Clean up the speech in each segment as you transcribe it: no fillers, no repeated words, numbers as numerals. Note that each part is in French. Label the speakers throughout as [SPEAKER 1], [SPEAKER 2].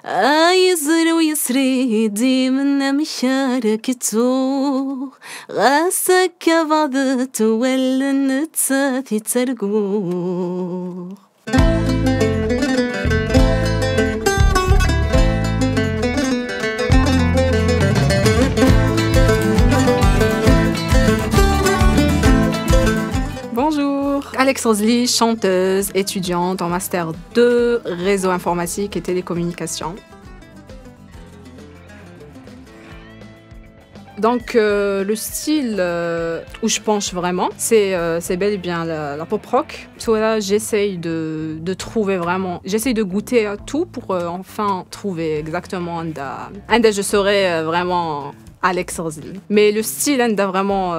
[SPEAKER 1] يزر ويسري ديما مشاركته غاسك بعض تولن نتساثي ترقو.
[SPEAKER 2] Bonjour, Alex Rosely, chanteuse, étudiante en Master 2, Réseau informatique et télécommunications. Donc le style où je penche vraiment, c'est bel et bien la pop rock. Soit là, j'essaye de trouver vraiment, j'essaye de goûter à tout pour enfin trouver exactement un je serais vraiment Alex Rosely. Mais le style vraiment,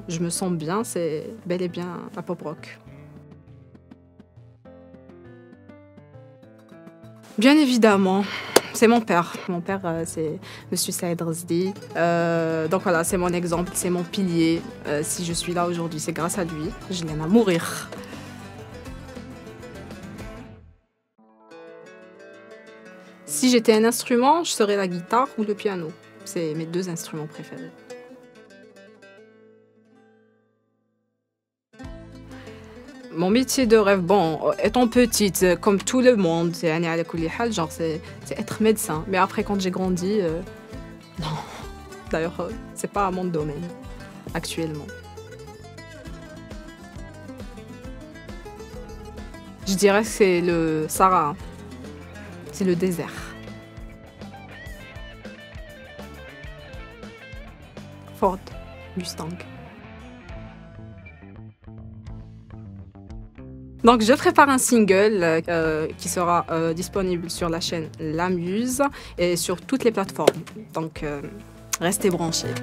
[SPEAKER 2] je me sens bien, c'est bel et bien la pop rock. Bien évidemment, c'est mon père. Mon père, c'est Monsieur Saïd Rosely. Donc voilà, c'est mon exemple, c'est mon pilier. Si je suis là aujourd'hui, c'est grâce à lui. Je l'aime à mourir. Si j'étais un instrument, je serais la guitare ou le piano. C'est mes deux instruments préférés. Mon métier de rêve, bon, étant petite, comme tout le monde, genre c'est être médecin. Mais après, quand j'ai grandi, non. D'ailleurs, c'est pas mon domaine, actuellement. Je dirais que c'est le Sahara. C'est le désert. Ford Mustang. Donc je prépare un single qui sera disponible sur la chaîne La Muse et sur toutes les plateformes. Donc restez branchés.